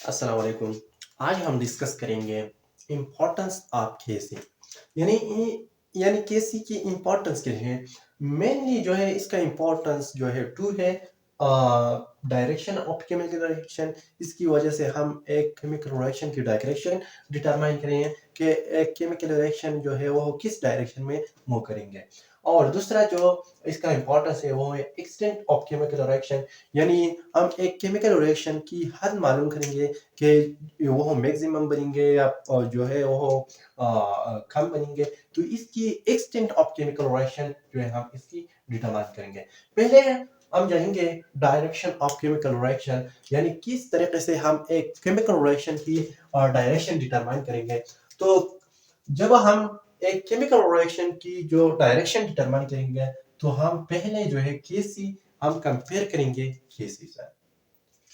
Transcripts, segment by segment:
अस्सलाम वालेकुम। आज हम डिस्कस करेंगे इम्पोर्टेंस ऑफ केसी यानी यानी केसी की इम्पोर्टेंस क्या है। मेनली जो है इसका इम्पोर्टेंस जो है टू है डायरेक्शन ऑफ केमिकल रिएक्शन। इसकी वजह से हम एक केमिकल रिएक्शन की डायरेक्शन डिटरमाइन करेंगे कि एक केमिकल रिएक्शन जो है वो किस डायरेक्शन में मूव करेंगे। और दूसरा जो इसका इम्पोर्टेंस है वो है एक्सटेंट ऑफ केमिकल रिएक्शन, यानी हम एक केमिकल रिएक्शन की हद मालूम करेंगे कि वो मैक्सिमम बनेंगे या जो है वो कम बनेंगे। तो इसकी एक्सटेंट ऑफ केमिकल रिएक्शन जो है हम इसकी डिटरमाइन करेंगे। पहले हम जानेंगे डायरेक्शन ऑफ केमिकल रिएक्शन, यानी किस तरीके से हम एक केमिकल रिएक्शन की डायरेक्शन डिटरमाइन करेंगे। तो जब हम एक केमिकल रिएक्शन की जो डायरेक्शन डिटरमाइन करेंगे तो हम पहले जो है केसी हम कंपेयर करेंगे केसी से।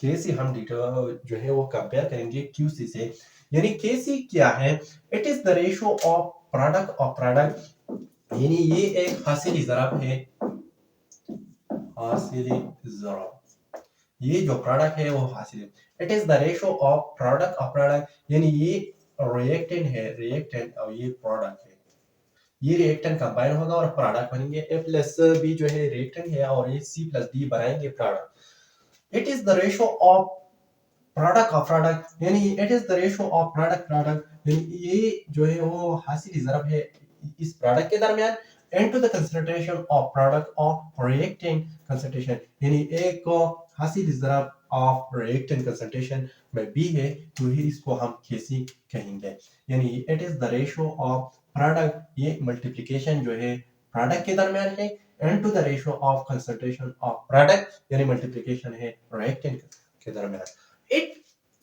केसी हम जो है वो कंपेयर करेंगे क्यूसी से। यानी केसी क्या है? It is the ratio of product, यानी ये एक हासिली ज़रब है। हासिली ज़रब, ये जो प्रोडक्ट है वो हासिल है। It is the ratio of product, यानी ये रिएक्टेंट है, रिएक्टेंट और ये प्रोडक्ट है। ये रिएक्टेंट कंबाइन होगा और प्रोडक्ट बनेंगे। ए प्लस बी जो है रिएक्टेंट है और ये सी प्लस डी बनाएंगे product. It is the ratio of product, यानी it is the ratio of product, यानी ये जो है वो हासिल ज़रब है इस प्रोडक्ट के दरमियान into the concentration of product of reactant concentration, यानी एक को हासिल ज़रब ऑफ रिएक्टेंट कंसंट्रेशन में बी है तो ही इसको हम केसी कहेंगे। यानी it is the ratio of product, ये मल्टीप्लिकेशन जो है प्रोडक्ट के दरमियान है, into the ratio of concentration of product, यानी मल्टीप्लिकेशन है रिएक्टेंट के दरमियान। It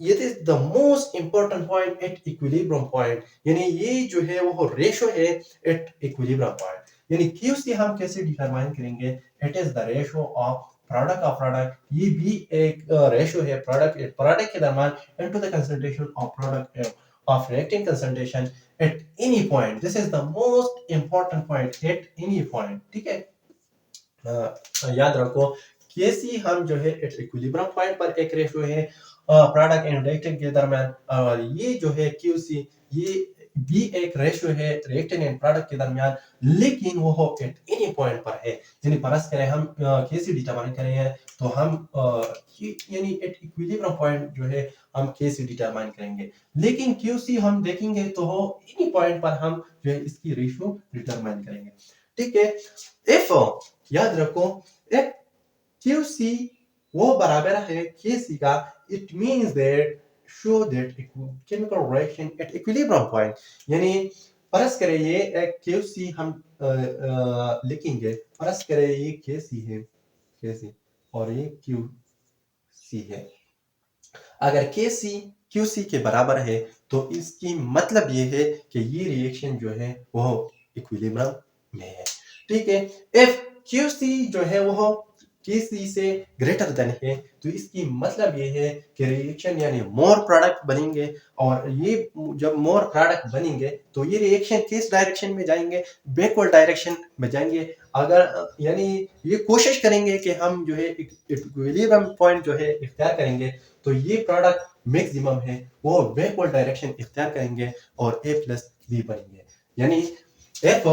is the most important point at equilibrium point, यानी ये जो है वो रेशो है एट इक्विलिब्रियम पॉइंट। यानी क्यूसी हम कैसे डिटरमाइन करेंगे? It is the ratio of product, ये भी एक रेशो है प्रोडक्ट के दरमियान into the concentration of product of reactant concentration at any point. This is the most important point at any point. ठीक है, याद रखो केसी हम जो है इक्विलिब्रियम पॉइंट पर एक रेशियो है प्रोडक्ट एंड रिएक्टेंट के दरमियान, और ये जो है क्यूसी ये भी एक रेशियो है रिएक्टेंट एंड प्रोडक्ट के दरमियान, लेकिन वो एट एनी पॉइंट पर है। यानी फर्ज करें हम केसी डिटरमाइन करेंगे तो हम यानी एट इक्विलिब्रियम पॉइंट जो है हम केसी डिटरमाइन करेंगे, लेकिन क्यूसी हम देखेंगे तो हो एनी पॉइंट पर हम जो है इसकी रेशियो डिटरमाइन करेंगे। ठीक है, इफ याद रखो एक QC वो बराबर है KC का, it means that show that chemical reaction at equilibrium point. यानी फर्ज करें ये एक QC हम लिखेंगे, फर्ज करें ये KC है, KC और ये QC है। अगर KC QC के बराबर है तो इसकी मतलब ये है कि ये रिएक्शन जो है वो इक्विलिब्रियम में है। ठीक है, इफ QC जो है वो KC से ग्रेटर देन है तो इसकी मतलब ये है कि रिएक्शन यानी मोर प्रोडक्ट बनेंगे, और ये जब मोर प्रोडक्ट बनेंगे तो ये रिएक्शन किस डायरेक्शन में जाएंगे? बैकवर्ड डायरेक्शन में जाएंगे। अगर यानी ये कोशिश करेंगे कि हम जो है इक्विलिब्रियम पॉइंट जो है इख्तियार करेंगे तो ये प्रोडक्ट मैक्सिमम है वो बैकवर्ड डायरेक्शन इख्तियार करेंगे और A प्लस बी बनेंगे। यानी एफ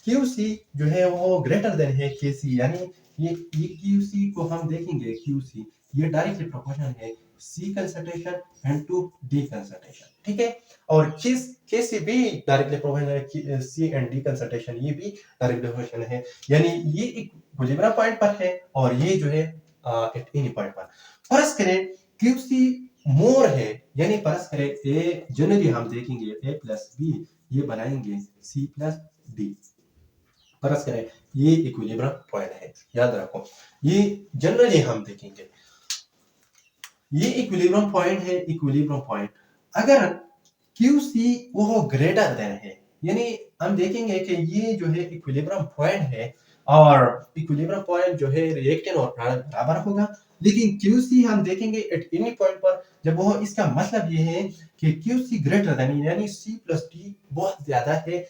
QC जो है वो ग्रेटर देन है KC, यानी ये QC को हम देखेंगे, QC ये डायरेक्टली प्रोपोर्शनल है C concentration and to D concentration. ठीक है, और KC भी डायरेक्टली प्रोपोर्शनल है C एंड D कंसंट्रेशन, ये भी डायरेक्टली प्रोपोर्शनल है। यानी ये इक्विलिब्रियम पॉइंट पर है और ये जो है एट एनी पॉइंट पर। फर्ज करें QC मोर है, यानी फर्ज करें ए जनरली हम देखेंगे A प्लस बी ये बनाएंगे C प्लस D। फर्ज करें ये इक्विलिब्रियम पॉइंट है, याद रखो ये जनरली हम देखेंगे ये इक्विलिब्रियम पॉइंट है। इक्विलिब्रियम पॉइंट अगर QC वो ग्रेटर देन है, यानी हम देखेंगे कि ये जो है इक्विलिब्रियम पॉइंट है और इक्विलिब्रियम पॉइंट जो है रिएक्टेंट और प्रोडक्ट बराबर होगा, लेकिन QC हम देखेंगे एट एनी पॉइंट पर जब वो, इसका मतलब ये है कि QC ग्रेटर देन यानी C प्लस D बहुत ज्यादा है।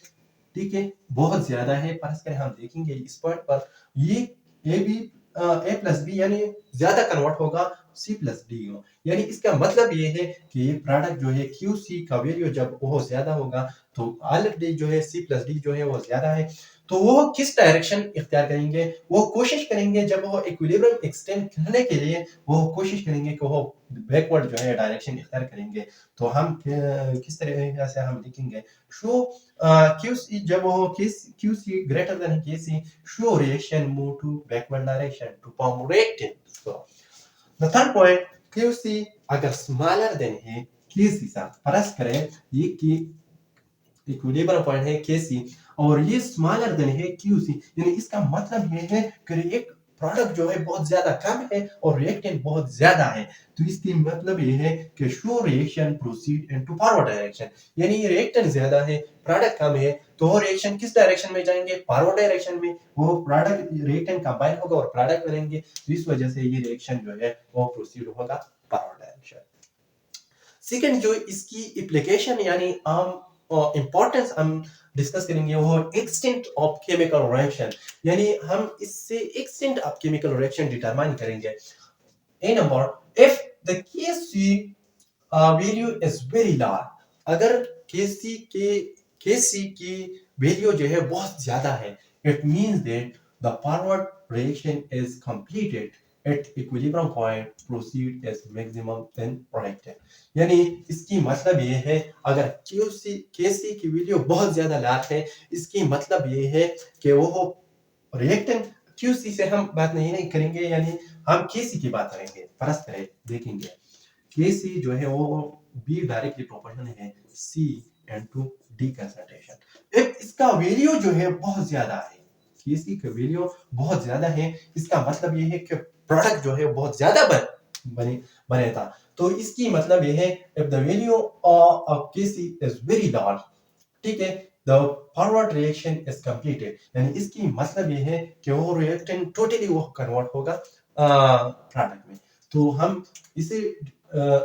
ठीक है, बहुत ज्यादा है। फर्ज करें हम देखेंगे इस पॉइंट पर ये A भी ए प्लस बी यानी ज्यादा कन्वर्ट होगा सी प्लस डी को। यानी इसका मतलब ये है कि ये प्रोडक्ट जो है क्यू सी का वैल्यू जब वो ज्यादा होगा तो ऑलरेडी जो है सी प्लस डी जो है वो ज्यादा है, तो वो किस डायरेक्शन इख्तियार करेंगे, वो कोशिश करेंगे जब वो इक्विलिब्रियम एक्सटेंड करने के लिए वो कोशिश करेंगे कि वो बैकवर्ड जो है डायरेक्शन इख्तियार करेंगे। तो हम किस तरह से हम लिखेंगे शो QC जब वो QC greater than KC show reaction move to backward direction to form reactant. So the third point QC अगर smaller than है KC सा फर्क करें ये कि इक्विलिब्रियम पॉइंट है KC और ये स्मॉलर देन है QC, यानी इसका मतलब ये है कि एक प्रोडक्ट जो है बहुत ज्यादा कम है और रिएक्टेंट बहुत ज्यादा है, तो इसकी मतलब ये है कि show reaction proceed into forward direction, यानी रिएक्टेंट ज्यादा है प्रोडक्ट कम है तो वो रिएक्शन किस डायरेक्शन में जाएंगे, फॉरवर्ड डायरेक्शन में, वो प्रोडक्ट रिएक्टेंट कंबाइन होगा और प्रोडक्ट बनेंगे, तो इस वजह से ये रिएक्शन जो है वो प्रोसीड होगा फॉरवर्ड डायरेक्शन। सेकंड जो इसकी एप्लीकेशन यानी आम इंपॉर्टेंस हम डिस्कस करेंगे वो एक्सटेंट ऑफ केमिकल रिएक्शन, यानी हम इससे extent of chemical reaction determine करेंगे। A number if the KC value is very large, अगर केसी की वैल्यू जो है बहुत ज्यादा है, it means that the forward reaction is completed at equilibrium point proceed as maximum then reactant, यानी इसकी मतलब ये है अगर KC की वैल्यू बहुत ज्यादा लार्ज है इसकी मतलब ये है कि वो रिएक्टेंट QC से हम बात नहीं करेंगे, यानी हम KC की बात करेंगे। फर्स्ट करें देखेंगे KC जो है वो B डायरेक्टली प्रोपोर्शनल है C into D concentration. if इसका वैल्यू जो है बहुत ज्यादा है, KC का वैल्यू बहुत ज्यादा है, इसका मतलब ये है कि प्रोडक्ट जो है बहुत ज्यादा बने था, तो इसकी मतलब ये है if the value of KC is very large, ठीक है, the forward reaction is completed, यानी इसकी मतलब ये है कि वो रिएक्टेंट टोटली वो कन्वर्ट होगा प्रोडक्ट में। तो हम इसे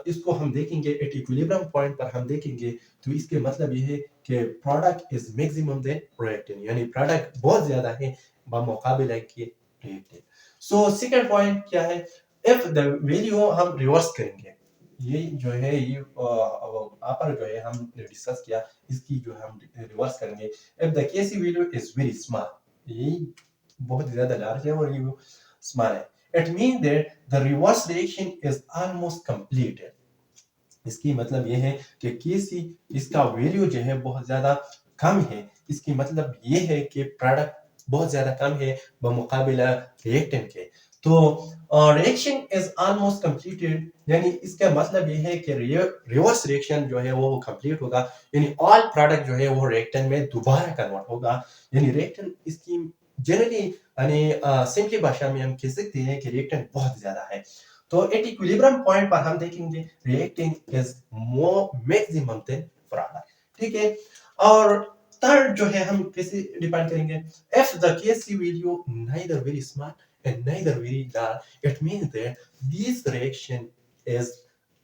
इसको हम देखेंगे एट इक्विलिब्रियम पॉइंट पर हम देखेंगे, तो इसके मतलब ये है कि product is maximum than reactant, यानी प्रोडक्ट बहुत ज्यादा है बमुकाबले के रिएक्टेंट। सो सेकंड पॉइंट क्या है, इफ द वैल्यू हम रिवर्स करेंगे, ये जो है ये पर जो है हम डिस्कस किया, इसकी जो हम रिवर्स करेंगे, if the KC value is very small, ये बहुत ज्यादा लार्ज है और ये स्मॉल है, it mean that the reverse reaction is almost completed, इसकी मतलब ये है कि केसी इसका वैल्यू जो है बहुत ज्यादा कम है, इसकी मतलब ये है कि प्रोडक्ट बहुत ज्यादा कम है बमुकाबला रिएक्टेंट के, तो रिएक्शन इज ऑलमोस्ट कंप्लीटेड, यानी इसका मतलब ये है कि रिवर्स रिएक्शन जो है वो कंप्लीट होगा, यानी ऑल प्रोडक्ट जो है वो रिएक्टेंट में दोबारा कन्वर्ट होगा, यानी रिएक्टेंट इसकी जनरली यानी सिंपली भाषा में हम कह सकते हैं कि रिएक्टेंट बहुत ज्यादा है। तो एट इक्विलिब्रियम पॉइंट पर हम देखेंगे reactant is more maximum than product, ठीक है। और थर्ड जो है हम कैसे डिफाइन करेंगे, if the KC value neither very small and neither very large, it means that this reaction is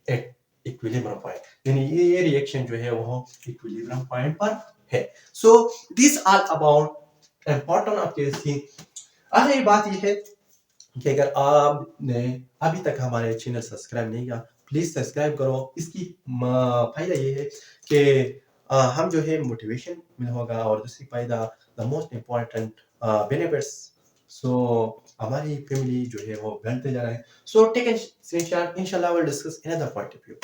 at equilibrium point, यानी ये रिएक्शन जो है वो इक्विलिब्रियम पॉइंट पर है। So this all about important of KC। आखिरी बात ये है कि अगर आपने अभी तक हमारे चैनल सब्सक्राइब नहीं किया प्लीज सब्सक्राइब करो, इसकी फायदा ये है कि हम जो है मोटिवेशन मिल होगा, और दूसरी फायदा द मोस्ट इम्पोर्टेंट बेनिफिट्स, सो हमारी फैमिली जो है वो बढ़ते जा रहा है। सो टेक एन स्क्रीनशॉट, इंशाल्लाह will discuss another point of view.